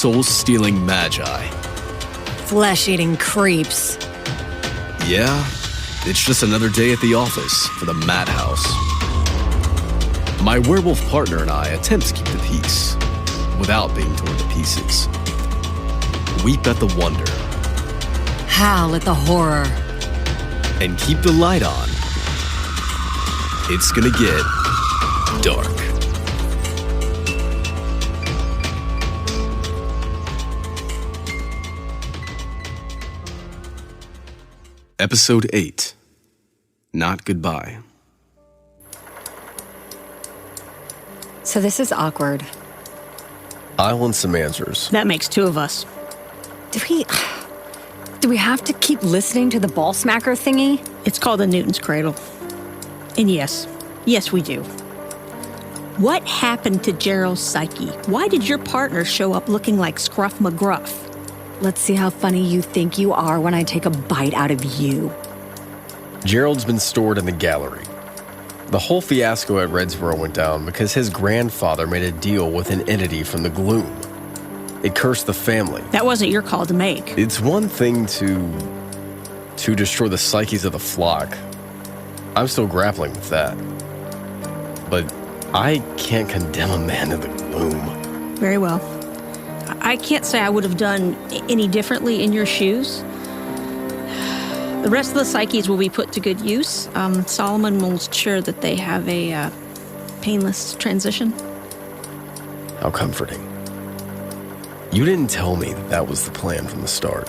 soul-stealing magi. Flesh-eating creeps. Yeah, it's just another day at the office for the madhouse. My werewolf partner and I attempt to keep the peace without being torn to pieces. Weep at the wonder. Howl at the horror. And keep the light on. It's gonna get dark. Episode 8. Not Goodbye. So this is awkward. I want some answers. That makes two of us. Do we have to keep listening to the ball smacker thingy? It's called a Newton's cradle. And yes, we do. What happened to Gerald's psyche? Why did your partner show up looking like Scruff McGruff? Let's see how funny you think you are when I take a bite out of you. Gerald's been stored in the gallery. The whole fiasco at Redsboro went down because his grandfather made a deal with an entity from the gloom. It cursed the family. That wasn't your call to make. It's one thing to destroy the psyches of the flock. I'm still grappling with that. But I can't condemn a man to the gloom. Very well. I can't say I would have done any differently in your shoes. The rest of the psyches will be put to good use. Solomon will ensure that they have a painless transition. How comforting. You didn't tell me that was the plan from the start.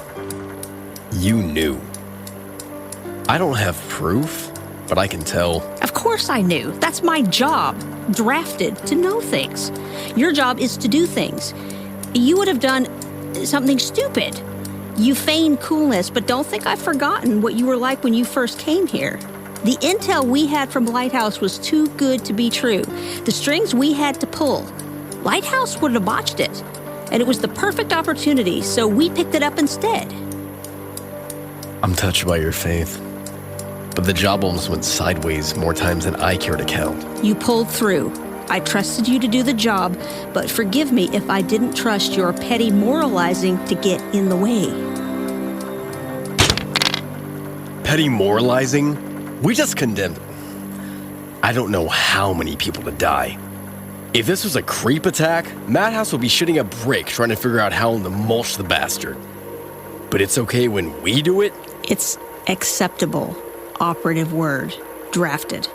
You knew. I don't have proof, but I can tell. Of course I knew. That's my job. Drafted to know things. Your job is to do things. You would have done something stupid. You feign coolness, but don't think I've forgotten what you were like when you first came here. The intel we had from Lighthouse was too good to be true. The strings we had to pull. Lighthouse would have botched it. And it was the perfect opportunity, so we picked it up instead. I'm touched by your faith. But the job almost went sideways more times than I care to count. You pulled through. I trusted you to do the job, but forgive me if I didn't trust your petty moralizing to get in the way. Petty moralizing? We just condemned. I don't know how many people to die. If this was a creep attack, Madhouse would be shitting a brick trying to figure out how to mulch the bastard. But it's okay when we do it? It's acceptable. Operative word. Drafted.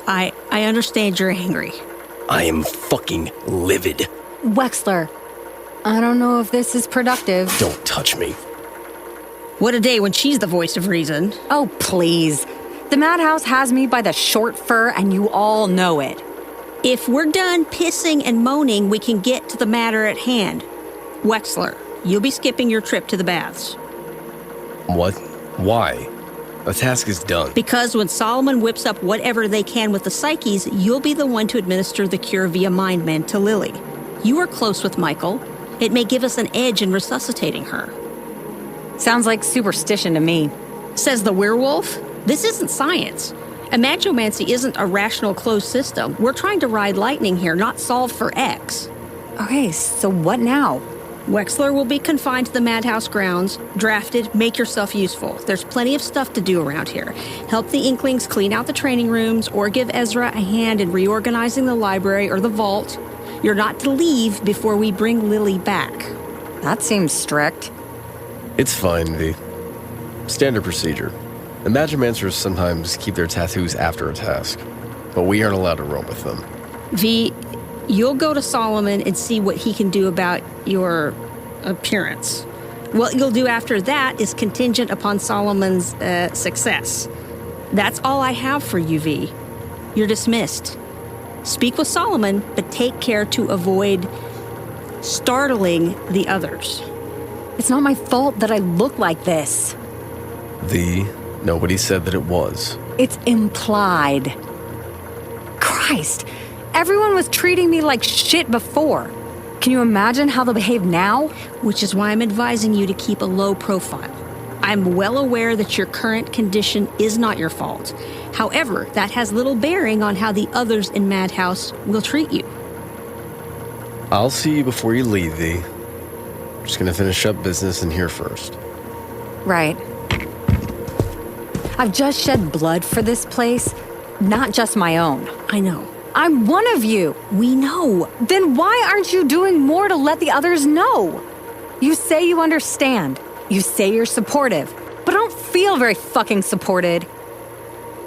I understand you're angry. I am fucking livid. Wexler, I don't know if this is productive. Don't touch me. What a day when she's the voice of reason. Oh, please. The madhouse has me by the short fur, and you all know it. If we're done pissing and moaning, we can get to the matter at hand. Wexler, you'll be skipping your trip to the baths. What? Why? The task is done. Because when Solomon whips up whatever they can with the psyches, you'll be the one to administer the cure via mind mend to Lily. You are close with Michael. It may give us an edge in resuscitating her. Sounds like superstition to me. Says the werewolf. This isn't science. Imagomancy isn't a rational closed system. We're trying to ride lightning here, not solve for X. Okay, so what now? Wexler will be confined to the madhouse grounds. Drafted, make yourself useful. There's plenty of stuff to do around here. Help the Inklings clean out the training rooms, or give Ezra a hand in reorganizing the library or the vault. You're not to leave before we bring Lily back. That seems strict. It's fine, V. Standard procedure. Imagimancers sometimes keep their tattoos after a task, but we aren't allowed to roam with them. V, you'll go to Solomon and see what he can do about your appearance. What you'll do after that is contingent upon Solomon's success. That's all I have for you, V. You're dismissed. Speak with Solomon, but take care to avoid startling the others. It's not my fault that I look like this. Nobody said that it was. It's implied. Christ, everyone was treating me like shit before. Can you imagine how they'll behave now? Which is why I'm advising you to keep a low profile. I'm well aware that your current condition is not your fault. However, that has little bearing on how the others in Madhouse will treat you. I'll see you before you leave, V. Just gonna finish up business in here first. Right. I've just shed blood for this place, not just my own. I know. I'm one of you. We know. Then why aren't you doing more to let the others know? You say you understand. You say you're supportive, but I don't feel very fucking supported.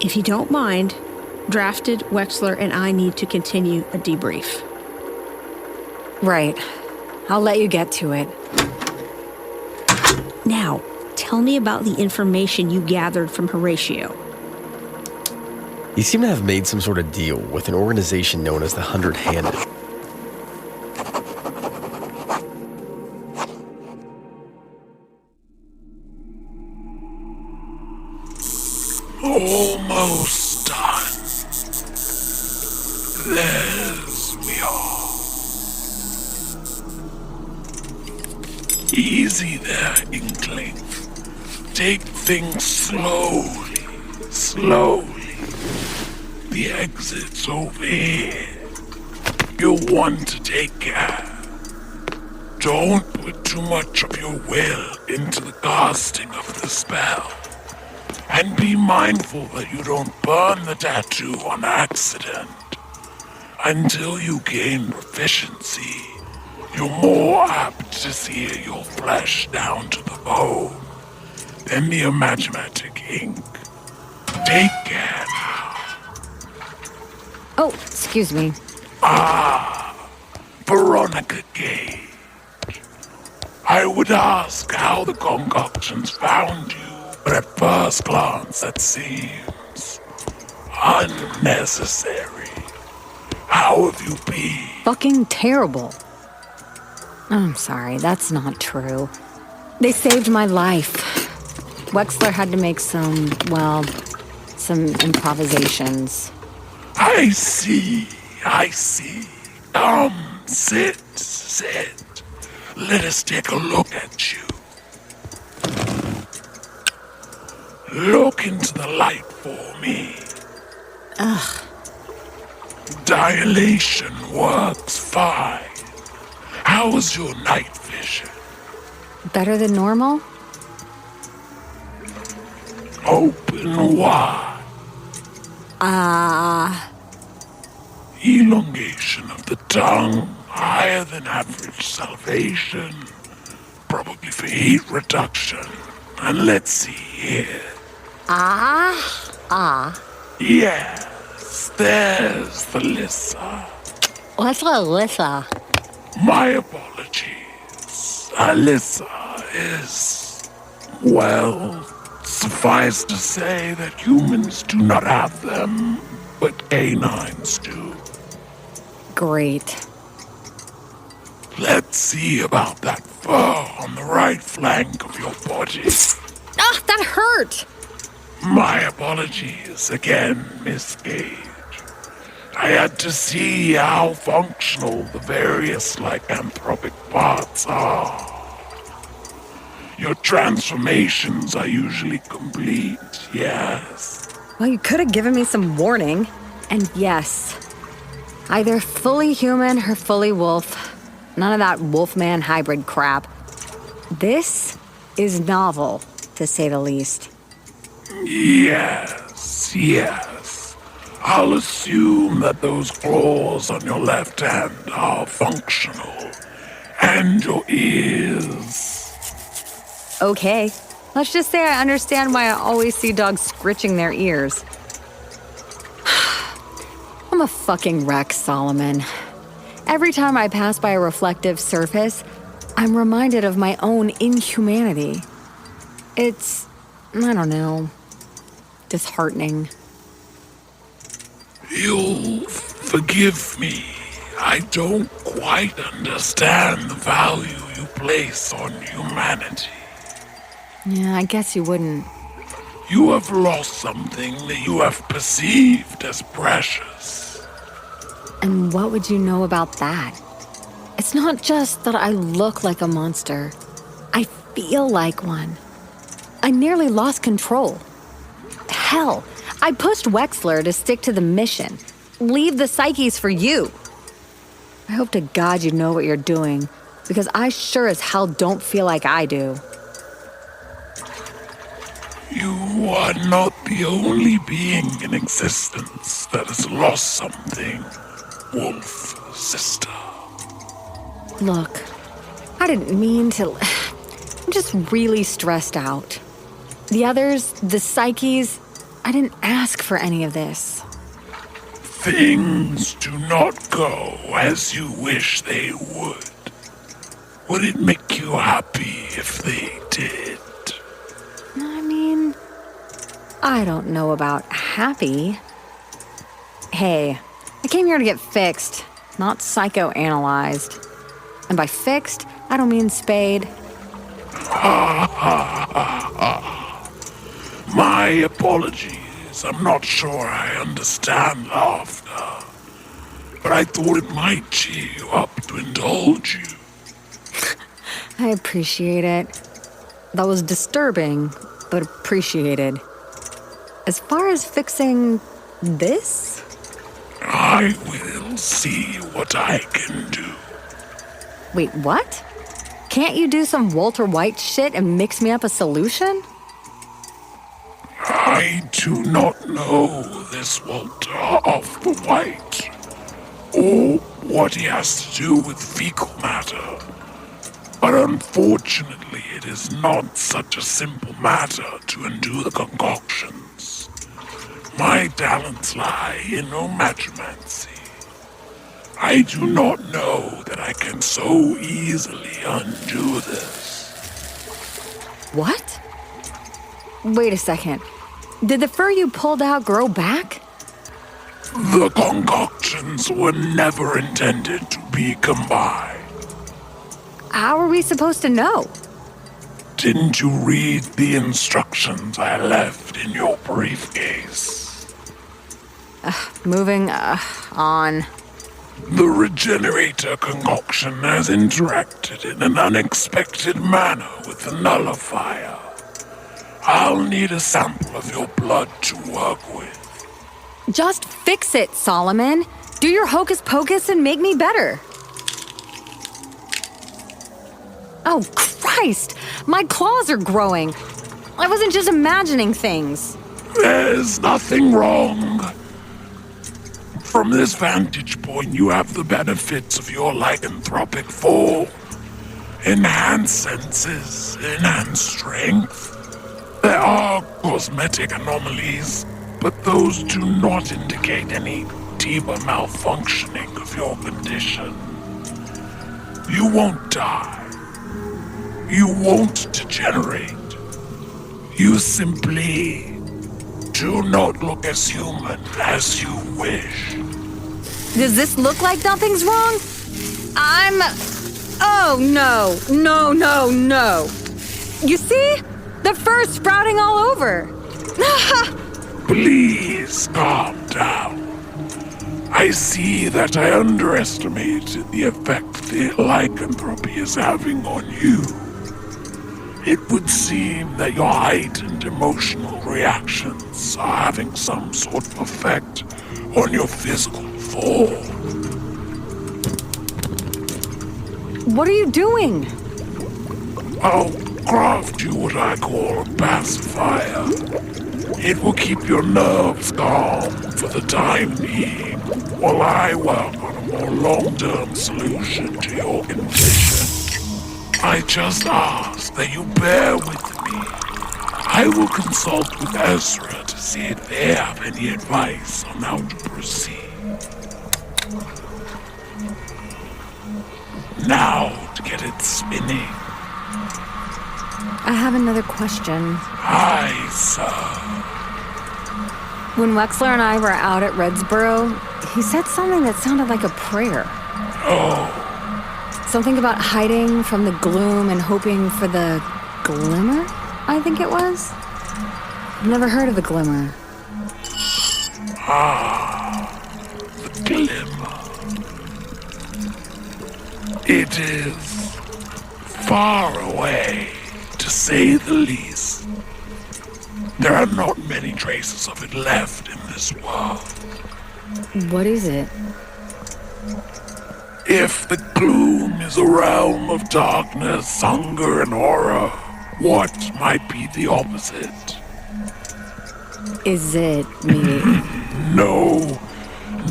If you don't mind, Drafted, Wexler, and I need to continue a debrief. Right. I'll let you get to it. Now, tell me about the information you gathered from Horatio. He seemed to have made some sort of deal with an organization known as the 100-Handed. Almost done. There's we are. Easy there, Inkling. Take things slowly, slowly. The exit's over here. You'll want to take care. Don't put too much of your will into the casting of the spell. And be mindful that you don't burn the tattoo on accident. Until you gain proficiency, you're more apt to sear your flesh down to the bone than the Imaginatic ink. Take care now. Oh, excuse me. Veronica Gage. I would ask how the concoctions found you, but at first glance that seems unnecessary. How have you been? Fucking terrible. I'm sorry, that's not true. They saved my life. Wexler had to make some improvisations. I see. Come, sit. Let us take a look at you. Look into the light for me. Ugh. Dilation works fine. How was your night vision? Better than normal? Open wide. Elongation of the tongue, higher than average salivation, probably for heat reduction. And let's see here. Yes, there's the Lissa. What's a Lissa? My apologies. Alyssa is, well, suffice to say that humans do not have them, but canines do. Great. Let's see about that fur on the right flank of your body. Ah, that hurt! My apologies again, Miss Gage. I had to see how functional the various lycanthropic parts are. Your transformations are usually complete, yes. Well, you could have given me some warning. And yes, either fully human or fully wolf. None of that wolfman hybrid crap. This is novel, to say the least. Yes. I'll assume that those claws on your left hand are functional. And your ears. Okay, let's just say I understand why I always see dogs scritching their ears. I'm a fucking wreck, Solomon. Every time I pass by a reflective surface, I'm reminded of my own inhumanity. It's, I don't know, disheartening. You'll forgive me. I don't quite understand the value you place on humanity. Yeah, I guess you wouldn't. You have lost something that you have perceived as precious. And what would you know about that? It's not just that I look like a monster. I feel like one. I nearly lost control. Hell, I pushed Wexler to stick to the mission. Leave the psyches for you. I hope to God you know what you're doing. because I sure as hell don't feel like I do. You are not the only being in existence that has lost something, wolf sister. Look, I didn't mean to... I'm just really stressed out. The others, the psyches, I didn't ask for any of this. Things do not go as you wish they would. Would it make you happy if they did? I mean, I don't know about happy. Hey, I came here to get fixed, not psychoanalyzed. And by fixed, I don't mean spayed. My apologies. I'm not sure I understand laughter. But I thought it might cheer you up to indulge you. I appreciate it. That was disturbing, but appreciated. As far as fixing this? I will see what I can do. Wait, what? Can't you do some Walter White shit and mix me up a solution? I do not know this Walter of the White, or what he has to do with fecal matter. But unfortunately, it is not such a simple matter to undo the concoctions. My talents lie in omatromancy. I do not know that I can so easily undo this. What? Wait a second. Did the fur you pulled out grow back? The concoctions were never intended to be combined. How are we supposed to know? Didn't you read the instructions I left in your briefcase? Moving on. The regenerator concoction has interacted in an unexpected manner with the nullifier. I'll need a sample of your blood to work with. Just fix it, Solomon. Do your hocus pocus and make me better. Oh, Christ! My claws are growing. I wasn't just imagining things. There's nothing wrong. From this vantage point, you have the benefits of your lycanthropic form. Enhanced senses, enhanced strength. There are cosmetic anomalies, but those do not indicate any deeper malfunctioning of your condition. You won't die. You won't degenerate. You simply do not look as human as you wish. Does this look like nothing's wrong? Oh, no. No. You see? The fur's sprouting all over. Please calm down. I see that I underestimated the effect the lycanthropy is having on you. It would seem that your heightened emotional reactions are having some sort of effect on your physical form. What are you doing? I'll craft you what I call a pacifier. It will keep your nerves calm for the time being, while I work on a more long-term solution to your condition. I just ask that you bear with me. I will consult with Ezra to see if they have any advice on how to proceed. Now to get it spinning. I have another question. Aye, sir. When Wexler and I were out at Redsboro, he said something that sounded like a prayer. Oh. Something about hiding from the gloom and hoping for the glimmer, I think it was. I've never heard of the glimmer. Ah, the glimmer. It is far away, to say the least. There are not many traces of it left in this world. What is it? If the gloom is a realm of darkness, hunger, and horror, what might be the opposite? Is it me? No,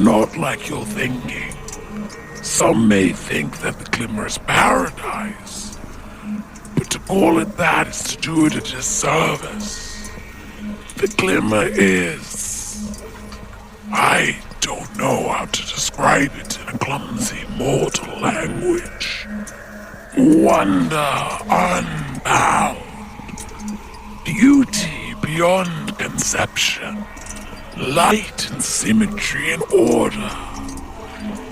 not like you're thinking. Some may think that the Glimmer's paradise, but to call it that is to do it a disservice. The Glimmer is... I don't know how to describe it in a clumsy mortal language. Wonder unbound. Beauty beyond conception. Light and symmetry and order.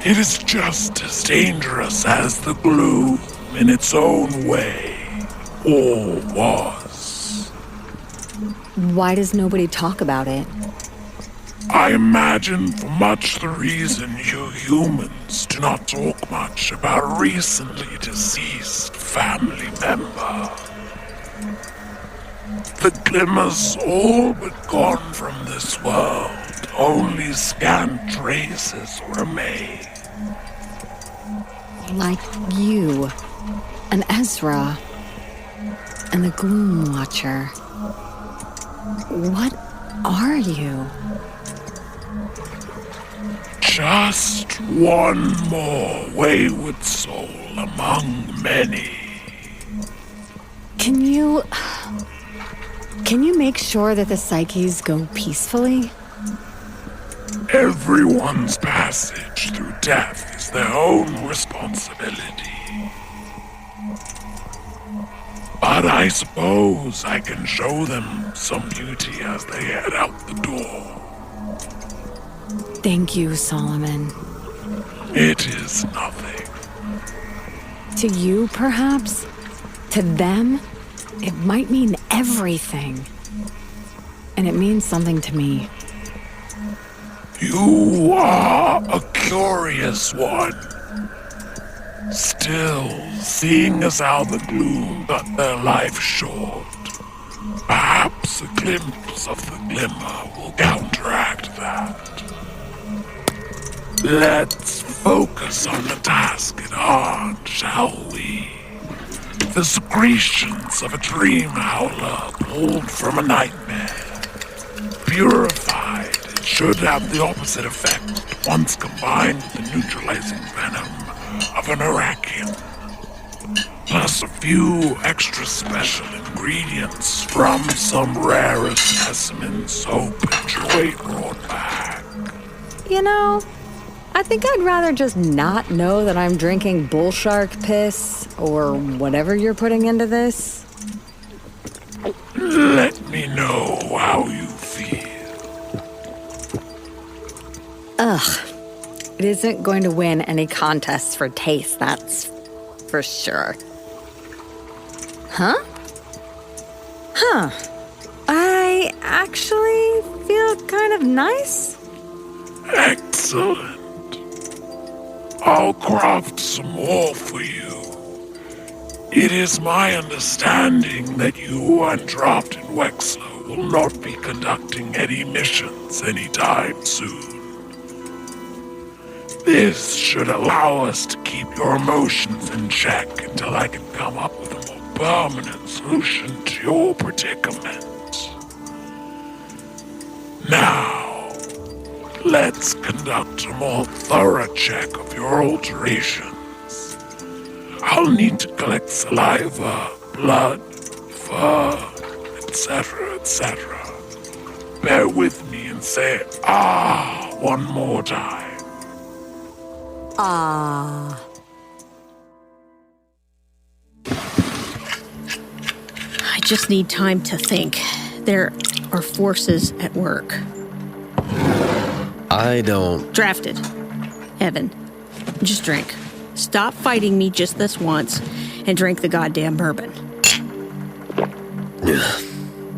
It is just as dangerous as the gloom in its own way, or was. Why does nobody talk about it? I imagine for much the reason you humans do not talk much about a recently deceased family member. The Glimmer's all but gone from this world. Only scant traces remain. Like you, and Ezra, and the Gloom Watcher. What are you? Just one more wayward soul among many. Can you make sure that the psyches go peacefully? Everyone's passage through death is their own responsibility. But I suppose I can show them some beauty as they head out the door. Thank you, Solomon. It is nothing. To you, perhaps? To them? It might mean everything. And it means something to me. You are a curious one. Still, seeing as how the gloom cut their life short, perhaps a glimpse of the Glimmer will counteract that. Let's focus on the task at hand, shall we? The secretions of a dream howler pulled from a nightmare. Purified, it should have the opposite effect once combined with the neutralizing venom of an Arakian. Plus a few extra special ingredients from some rarest specimen soap Joy brought back. You know, I think I'd rather just not know that I'm drinking bull shark piss or whatever you're putting into this. Let me know how you feel. Ugh. It isn't going to win any contests for taste, that's for sure. Huh? I actually feel kind of nice. Excellent. I'll craft some more for you. It is my understanding that you and Dropped in Wexler will not be conducting any missions anytime soon. This should allow us to keep your emotions in check until I can come up with a more permanent solution to your predicament. Now, let's conduct a more thorough check of your alterations. I'll need to collect saliva, blood, fur, etc., etc. Bear with me and say "ah" one more time. Ah. I just need time to think. There are forces at work. I don't... Drafted. Evan, just drink. Stop fighting me just this once and drink the goddamn bourbon.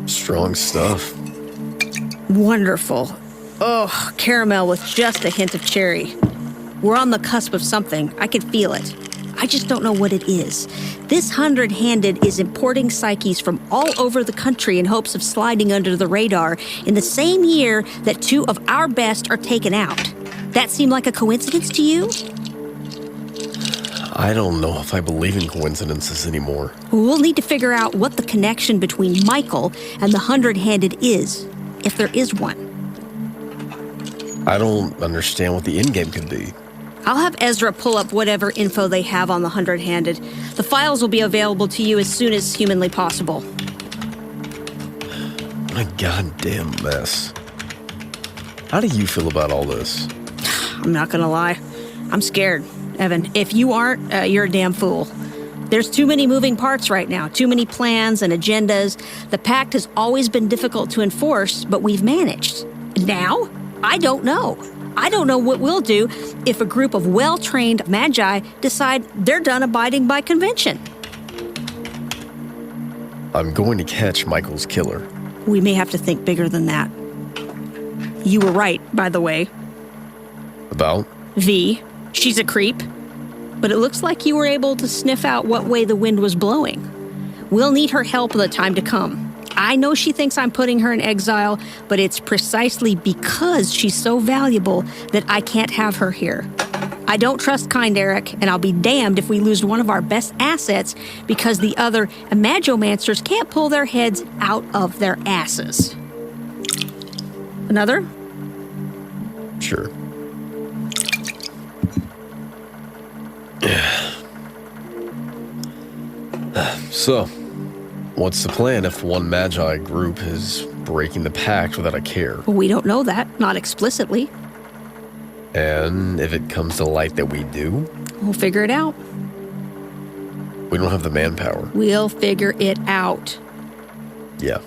Strong stuff. Wonderful. Oh, caramel with just a hint of cherry. We're on the cusp of something. I can feel it. I just don't know what it is. This 100-handed is importing psyches from all over the country in hopes of sliding under the radar in the same year that 2 of our best are taken out. That seem like a coincidence to you? I don't know if I believe in coincidences anymore. We'll need to figure out what the connection between Michael and the 100-handed is, if there is one. I don't understand what the endgame could be. I'll have Ezra pull up whatever info they have on the 100-handed. The files will be available to you as soon as humanly possible. What a goddamn mess. How do you feel about all this? I'm not gonna lie. I'm scared, Evan. If you aren't, you're a damn fool. There's too many moving parts right now, too many plans and agendas. The pact has always been difficult to enforce, but we've managed. Now, I don't know. I don't know what we'll do if a group of well-trained magi decide they're done abiding by convention. I'm going to catch Michael's killer. We may have to think bigger than that. You were right, by the way. About? V. She's a creep. But it looks like you were able to sniff out what way the wind was blowing. We'll need her help in the time to come. I know she thinks I'm putting her in exile, but it's precisely because she's so valuable that I can't have her here. I don't trust Kind Eric, and I'll be damned if we lose one of our best assets because the other Imagomancers can't pull their heads out of their asses. Another? Sure. So, what's the plan if one Magi group is breaking the pact without a care? We don't know that, not explicitly. And if it comes to light that we do? We'll figure it out. We don't have the manpower. We'll figure it out. Yeah,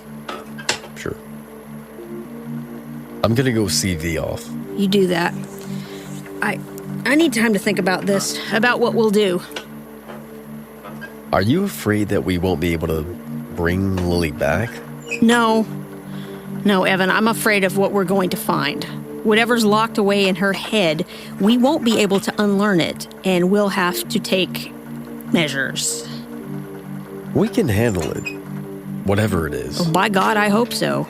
sure. I'm gonna go see V off. You do that. I need time to think about this, about what we'll do. Are you afraid that we won't be able to bring Lily back? No, Evan, I'm afraid of what we're going to find. Whatever's locked away in her head, we won't be able to unlearn it, and we'll have to take measures. We can handle it, whatever it is. Oh, by God, I hope so.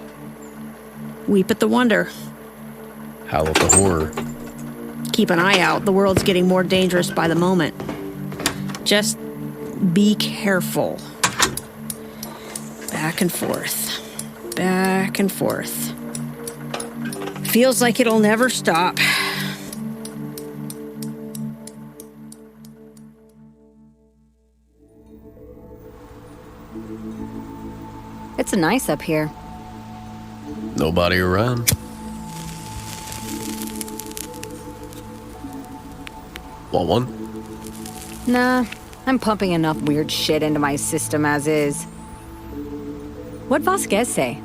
Weep at the wonder. Howl at the horror. Keep an eye out. The world's getting more dangerous by the moment. Just be careful. Back and forth. Back and forth. Feels like it'll never stop. It's nice up here. Nobody around. Want one? Nah, I'm pumping enough weird shit into my system as is. What'd Vasquez say?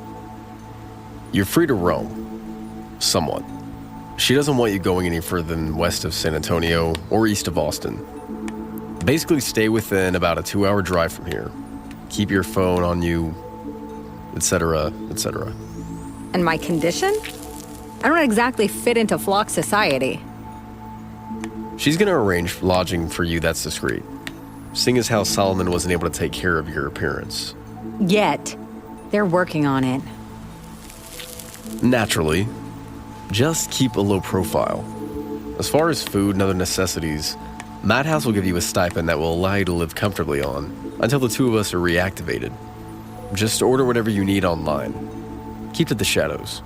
You're free to roam. Somewhat. She doesn't want you going any further than west of San Antonio or east of Austin. Basically stay within about a 2-hour drive from here. Keep your phone on you, etc., etc. And my condition? I don't exactly fit into flock society. She's gonna arrange lodging for you that's discreet, seeing as how Solomon wasn't able to take care of your appearance. Yet. They're working on it. Naturally. Just keep a low profile. As far as food and other necessities, Madhouse will give you a stipend that will allow you to live comfortably on until the two of us are reactivated. Just order whatever you need online. Keep to the shadows.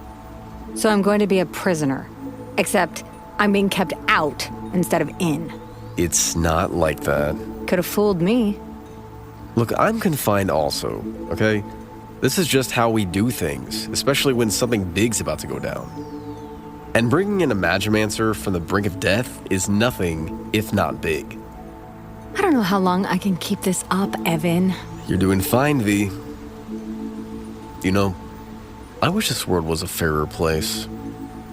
So I'm going to be a prisoner. Except I'm being kept out instead of in. It's not like that. Could have fooled me. Look, I'm confined also, okay? This is just how we do things, especially when something big's about to go down. And bringing in a Magimancer from the brink of death is nothing if not big. I don't know how long I can keep this up, Evan. You're doing fine, V. You know, I wish this world was a fairer place.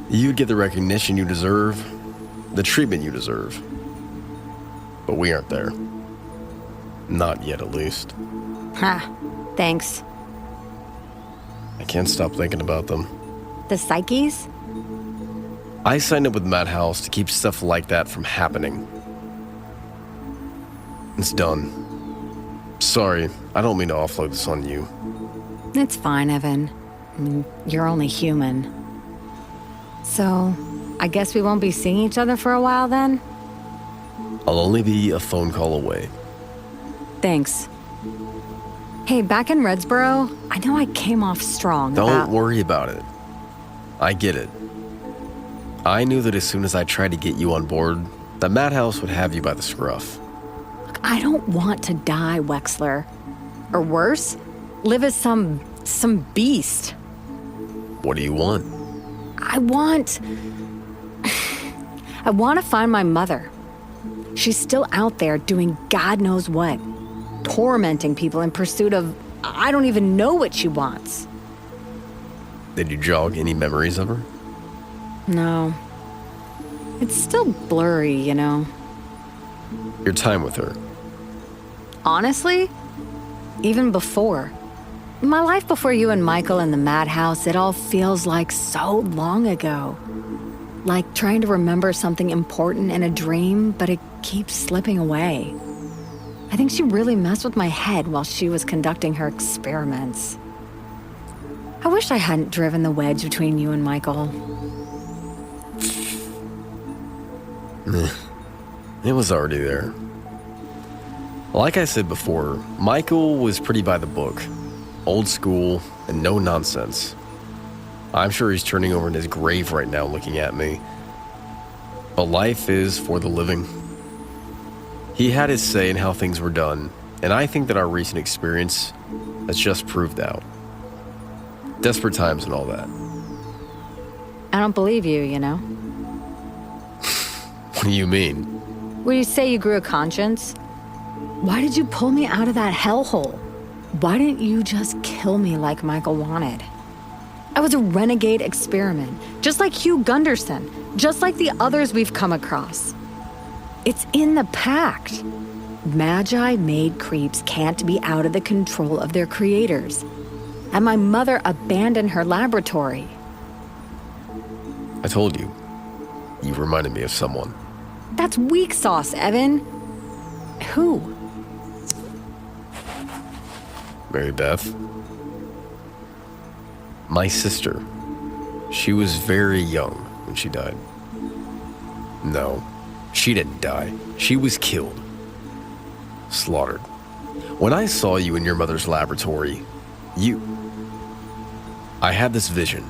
You'd get the recognition you deserve, the treatment you deserve. But we aren't there. Not yet, at least. Ha, thanks. I can't stop thinking about them. The psyches? I signed up with Madhouse to keep stuff like that from happening. It's done. Sorry, I don't mean to offload this on you. It's fine, Evan. I mean, you're only human. So, I guess we won't be seeing each other for a while then? I'll only be a phone call away. Thanks. Hey, back in Redsboro, I know I came off strong Don't worry about it. I get it. I knew that as soon as I tried to get you on board, the madhouse would have you by the scruff. I don't want to die, Wexler. Or worse, live as some beast. What do you want? I want to find my mother. She's still out there doing God knows what, tormenting people in pursuit of, I don't even know what she wants. Did you jog any memories of her? No. It's still blurry, you know. Your time with her? Honestly, even before. My life before you and Michael in the madhouse, it all feels like so long ago. Like trying to remember something important in a dream, but it keeps slipping away. I think she really messed with my head while she was conducting her experiments. I wish I hadn't driven the wedge between you and Michael. It was already there. Like I said before, Michael was pretty by the book. Old school and no nonsense. I'm sure he's turning over in his grave right now looking at me. But life is for the living. He had his say in how things were done, and I think that our recent experience has just proved out. Desperate times and all that. I don't believe you, you know? What do you mean? When you say you grew a conscience, why did you pull me out of that hellhole? Why didn't you just kill me like Michael wanted? I was a renegade experiment, just like Hugh Gunderson, just like the others we've come across. It's in the pact. Magi-made creeps can't be out of the control of their creators. And my mother abandoned her laboratory. I told you. You reminded me of someone. That's weak sauce, Evan. Who? Mary Beth. My sister. She was very young when she died. No, she didn't die. She was killed. Slaughtered. When I saw you in your mother's laboratory, I had this vision.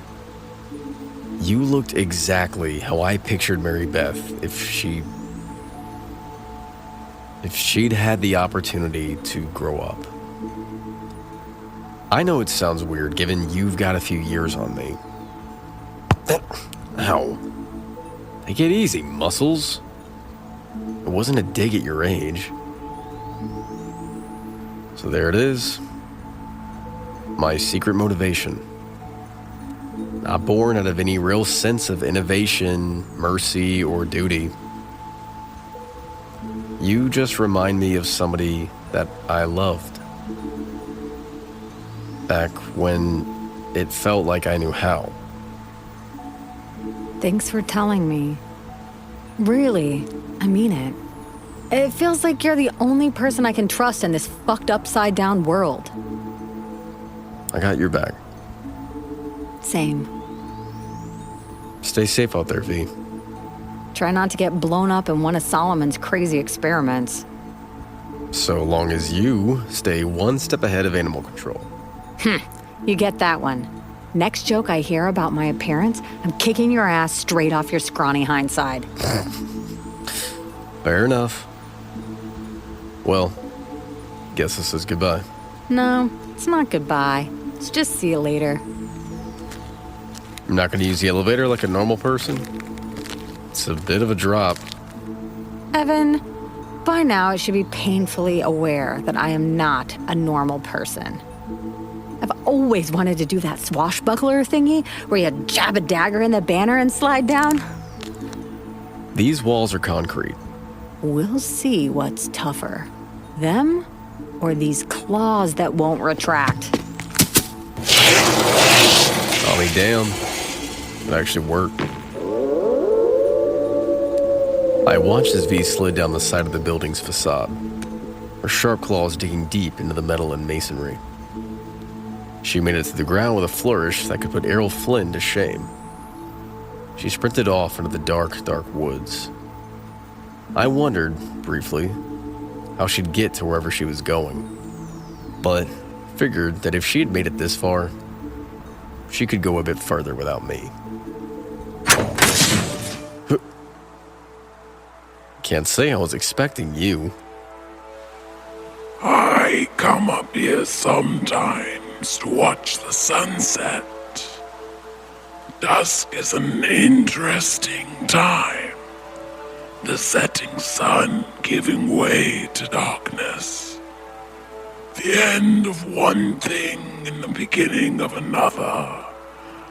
You looked exactly how I pictured Mary Beth if she'd had the opportunity to grow up. I know it sounds weird given you've got a few years on me. Ow. Take it easy, muscles. It wasn't a dig at your age. So there it is. My secret motivation. Not born out of any real sense of innovation, mercy, or duty. You just remind me of somebody that I loved. Back when it felt like I knew how. Thanks for telling me. Really, I mean it. It feels like you're the only person I can trust in this fucked upside down world. I got your back. Same. Stay safe out there, V. Try not to get blown up in one of Solomon's crazy experiments. So long as you stay one step ahead of animal control. You get that one. Next joke I hear about my appearance, I'm kicking your ass straight off your scrawny hindside. Fair enough. Well, guess this is goodbye. No, it's not goodbye. It's just see you later. You're not going to use the elevator like a normal person? It's a bit of a drop. Evan, by now it should be painfully aware that I am not a normal person. I've always wanted to do that swashbuckler thingy where you jab a dagger in the banner and slide down. These walls are concrete. We'll see what's tougher. Them or these claws that won't retract. I'll be damned. It actually worked. I watched as V slid down the side of the building's facade, her sharp claws digging deep into the metal and masonry. She made it to the ground with a flourish that could put Errol Flynn to shame. She sprinted off into the dark, dark woods. I wondered, briefly, how she'd get to wherever she was going, but figured that if she had made it this far, she could go a bit further without me. Can't say I was expecting you. I come up here sometimes to watch the sunset. Dusk is an interesting time. The setting sun giving way to darkness. The end of one thing and the beginning of another.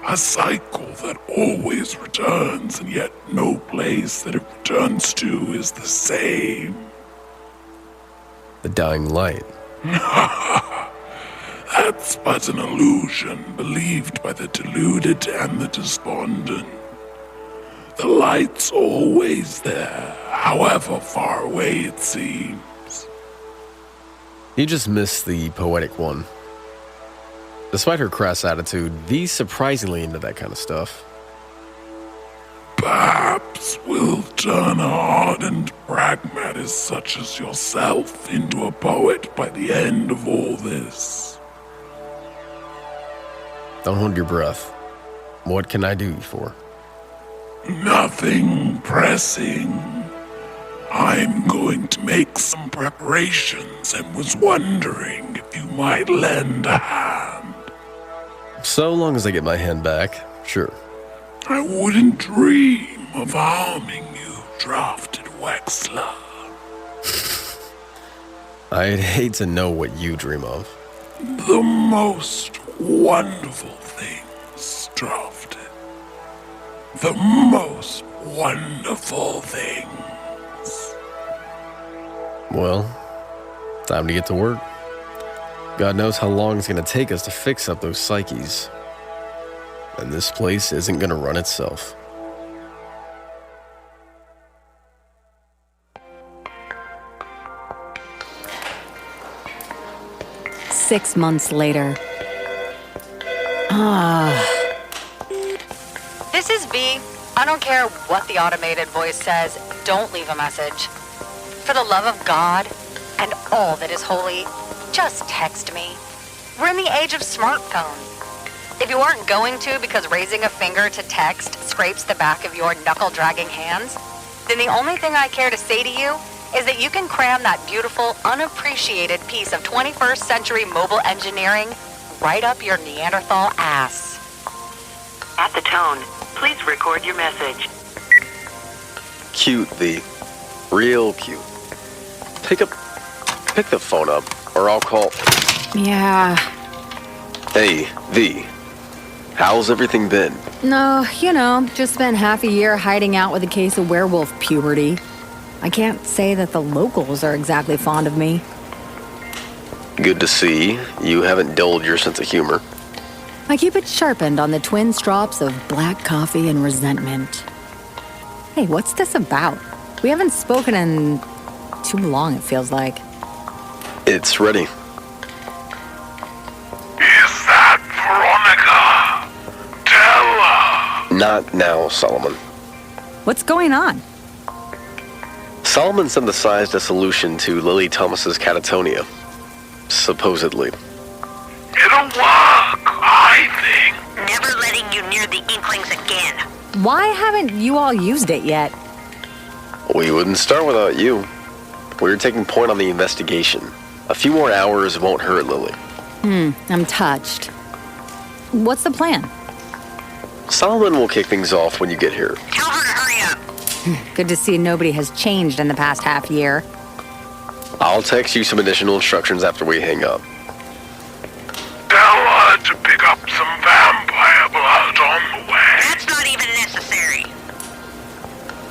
A cycle that always returns, and yet no place that it returns to is the same. The dying light. That's but an illusion believed by the deluded and the despondent. The light's always there, however far away it seems. You just missed the poetic one. Despite her crass attitude, V's surprisingly into that kind of stuff. Perhaps we'll turn a hardened pragmatist such as yourself into a poet by the end of all this. Don't hold your breath. What can I do you for? Nothing pressing. I'm going to make some preparations and was wondering if you might lend a hand. So long as I get my hand back, sure. I wouldn't dream of harming you, drafted Wexler. I'd hate to know what you dream of. The most wonderful things, drafted. The most wonderful things. Well, time to get to work. God knows how long it's going to take us to fix up those psyches. And this place isn't going to run itself. Six months later. This is V. I don't care what the automated voice says. Don't leave a message. For the love of God and all that is holy, just text me. We're in the age of smartphones. If you aren't going to because raising a finger to text scrapes the back of your knuckle-dragging hands, then the only thing I care to say to you is that you can cram that beautiful, unappreciated piece of 21st century mobile engineering right up your Neanderthal ass. At the tone, please record your message. Cute, V. Real cute. Pick the phone up, or I'll call. Yeah. Hey, V. How's everything been? No, just spent half a year hiding out with a case of werewolf puberty. I can't say that the locals are exactly fond of me. Good to see. You haven't dulled your sense of humor. I keep it sharpened on the twin strops of black coffee and resentment. Hey, what's this about? We haven't spoken in too long, it feels like. It's ready. Is that Veronica? Tell her. Not now, Solomon. What's going on? Solomon synthesized a solution to Lily Thomas's catatonia. Supposedly. It'll work, I think. Never letting you near the Inklings again. Why haven't you all used it yet? We wouldn't start without you. We're taking point on the investigation. A few more hours won't hurt Lily. I'm touched. What's the plan? Solomon will kick things off when you get here. Tell her to hurry up. Good to see nobody has changed in the past half year. I'll text you some additional instructions after we hang up. Tell her to pick up some vampire blood on the way. That's not even necessary.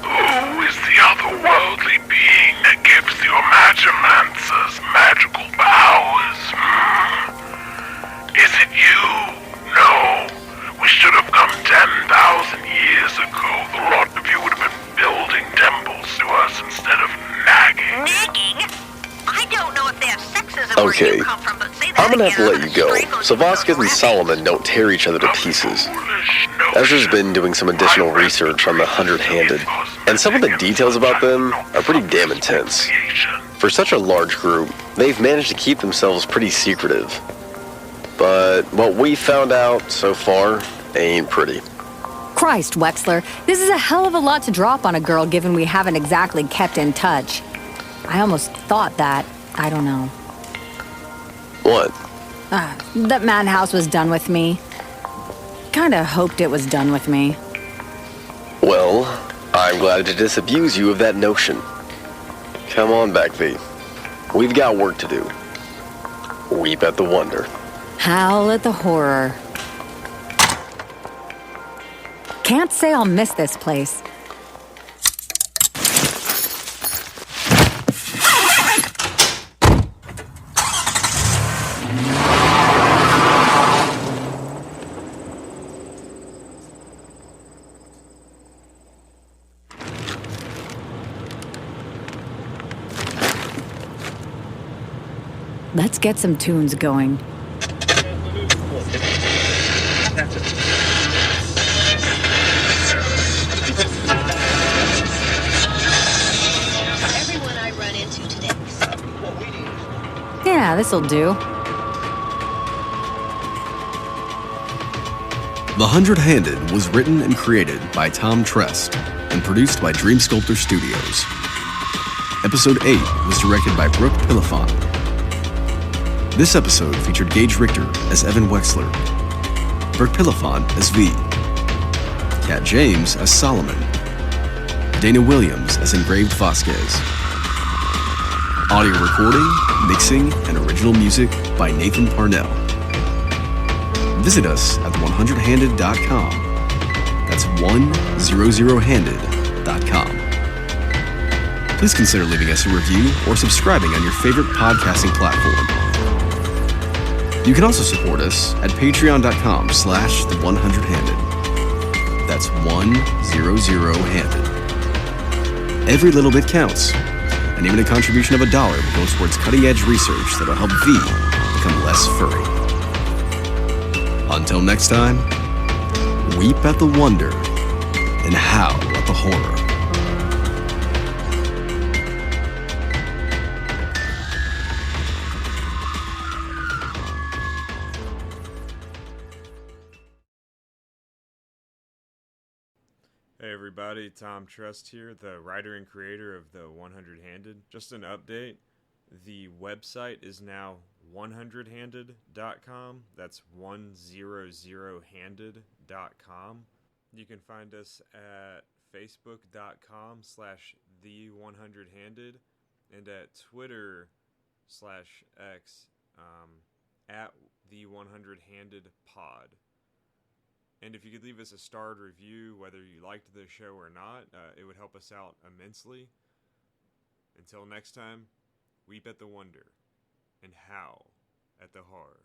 Who is the otherworldly being that gives the Magimancers magical powers? Is it you? No. We should have come 10,000 years ago. The lot of you would have been building temples to us instead of nagging. Nagging? I don't know if they have sexism Okay. where you come from, but say that I'm gonna have to again, let you go, strangle so you with Vasquez and those Solomon don't tear each other to pieces. Foolish Ezra's notion. been doing some additional research on the 100-handed. And some of the details about them are pretty damn intense. For such a large group, they've managed to keep themselves pretty secretive. But what we found out so far ain't pretty. Christ, Wexler, this is a hell of a lot to drop on a girl given we haven't exactly kept in touch. I almost thought that, I don't know. What? That madhouse was done with me. Kinda hoped it was done with me. Well, I'm glad to disabuse you of that notion. Come on back, V. We've got work to do. Weep at the wonder. Howl at the horror. Can't say I'll miss this place. Let's get some tunes going. Everyone I run into today. Yeah, this'll do. The Hundred-Handed was written and created by Tom Trest and produced by Dream Sculptor Studios. Episode 8 was directed by Brooke Pillifant. This episode featured Gage Richter as Evan Wexler, Brooke Pillifant as V, Kat James as Solomon, Dana Williams as Engraved Vasquez. Audio recording, mixing, and original music by Nathan Parnell. Visit us at 100handed.com. That's 100handed.com. Please consider leaving us a review or subscribing on your favorite podcasting platform. You can also support us at patreon.com/the100handed. That's 100handed. Every little bit counts, and even a contribution of $1 goes towards cutting-edge research that'll help V become less furry. Until next time, weep at the wonder and howl at the horror. Hey everybody, Tom Trust here, the writer and creator of the 100-Handed. Just an update, the website is now 100handed.com. That's 100handed.com. You can find us at facebook.com/the100handed and at Twitter/X at the 100handed pod. And if you could leave us a starred review, whether you liked the show or not, it would help us out immensely. Until next time, weep at the wonder and howl at the horror.